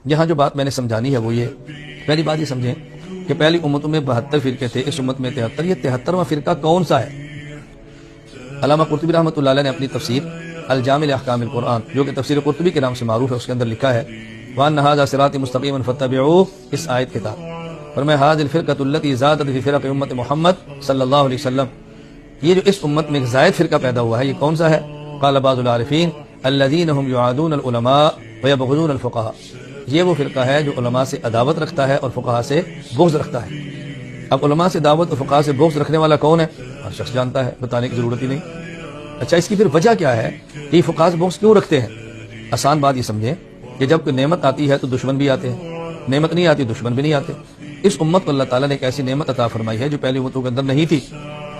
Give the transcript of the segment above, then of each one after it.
یہاں جو بات میں نے سمجھانی ہے وہ یہ، پہلی بات یہ سمجھیں کہ پہلی امتوں میں 72 فرقے تھے، اس امت میں 73۔ یہ 73واں فرقہ کون سا ہے؟ علامہ قرطبی رحمۃ اللہ علیہ نے اپنی تفسیر الجامع لاحکام القرآن، جو کہ تفسیر قرطبی کے نام سے معروف ہے، اس کے اندر لکھا ہے وَأَنَّ هَذَا صِرَاطِ مُسْتَقِيمًا فَاتَّبِعُوهُ، اس آیت کے تحت فرمایا هَذِهِ الْفِرْقَةُ الَّتِي زَادَتْ فِي فِرَقِ أُمَّةِ محمد صلی اللہ علیہ وسلم، یہ جو اس امت میں ایک زائد فرقہ پیدا ہوا ہے یہ کون سا ہے؟ قال بعض العارفین الذين هم يعادون العلماء ويبغضون الفقهاء، یہ وہ فرقہ ہے جو علماء سے عداوت رکھتا ہے اور فقہاء سے بغض رکھتا ہے۔ اب علماء سے دعوت اور فقہاء سے بغض رکھنے والا کون ہے؟ ہر شخص جانتا ہے، بتانے کی ضرورت ہی نہیں۔ اچھا، اس کی پھر وجہ کیا ہے کہ یہ فقہاء سے بغض کیوں رکھتے ہیں؟ آسان بات یہ سمجھیں کہ جب کوئی نعمت آتی ہے تو دشمن بھی آتے ہیں، نعمت نہیں آتی دشمن بھی نہیں آتے۔ اس امت کو اللہ تعالیٰ نے ایک ایسی نعمت عطا فرمائی ہے جو پہلی امتوں کے اندر نہیں تھی۔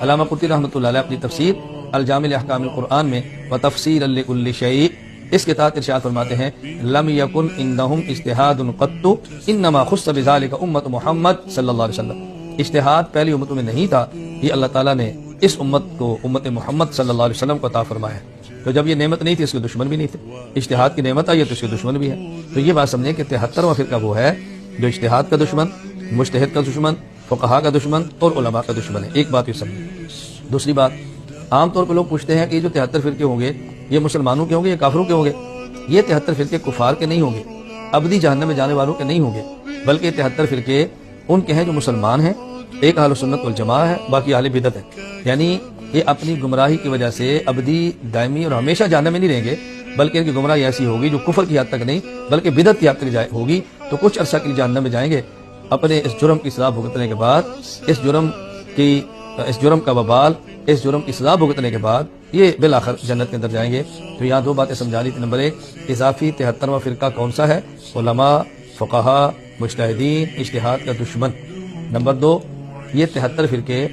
علامہ قرطبی رحمۃ اللہ علیہ اپنی تفسیر الجامع لاحکام القرآن میں وتفسیرا لکل شیء، اس کے تحت ارشاد فرماتے ہیں لم یکن عندهم اجتہاد قط انما خص بذلک امت محمد صلی اللہ علیہ وسلم، اجتہاد پہلی امتوں میں نہیں تھا، یہ اللہ تعالیٰ نے اس امت کو امت محمد صلی اللہ علیہ وسلم کو عطا فرمایا ہے۔ تو جب یہ نعمت نہیں تھی اس کے دشمن بھی نہیں تھے، اجتہاد کی نعمت آئی ہے تو اس کے دشمن بھی ہے۔ تو یہ بات سمجھیں کہ 73واں فرقہ وہ ہے جو اجتہاد کا دشمن، مجتہد کا دشمن، فقہاء کا دشمن اور علماء کا دشمن ہے۔ ایک بات یہ سمجھیں۔ دوسری بات، عام طور پہ لوگ پوچھتے ہیں کہ یہ جو 73 فرقے ہوں گے یہ مسلمانوں کے ہوں گے یا کافروں کے ہوں گے؟ یہ 73 فرقے کفار کے نہیں ہوں گے، ابدی جہنم میں جانے والوں کے نہیں ہوں گے، بلکہ یہ 73 فرقے ان کے ہیں جو مسلمان ہیں، ایک اہل سنت والجماعہ ہے، باقی اہل بدعت ہے۔ یعنی یہ اپنی گمراہی کی وجہ سے ابدی، دائمی اور ہمیشہ جہنم میں نہیں رہیں گے، بلکہ ان کی گمراہی ایسی ہوگی جو کفر کی حد تک نہیں بلکہ بدعت کی حد تک ہوگی، تو کچھ عرصہ کے لیے جہنم میں جائیں گے، اپنے اس جرم کی سزا بھگتنے کے بعد، اس جرم کا وبال، اس جرم کی سزا بھگتنے کے بعد یہ بالآخر جنت کے اندر جائیں گے۔ تو یہاں دو باتیں سمجھانی تھی۔ نمبر ایک، اضافی 73واں فرقہ کون سا ہے؟ علماء، فقہاء، مجتہدین، اجتہاد کا دشمن۔ نمبر دو، یہ 73 فرقے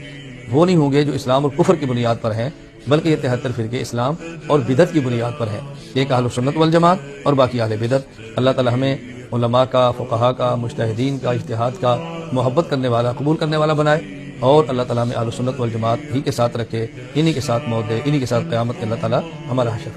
وہ نہیں ہوں گے جو اسلام اور کفر کی بنیاد پر ہیں، بلکہ یہ 73 فرقے اسلام اور بدعت کی بنیاد پر ہیں، ایک اہل سنت والجماعت اور باقی اہل بدعت۔ اللہ تعالی ہمیں علماء کا، فقہاء کا، مجتہدین کا، اجتہاد کا محبت کرنے والا، قبول کرنے والا بنائے، اور اللہ تعالیٰ ہمیں اہل سنت والجماعت ہی کے ساتھ رکھے، انہی کے ساتھ موت دے، انہی کے ساتھ قیامت کے اللہ تعالیٰ ہمارا حشر۔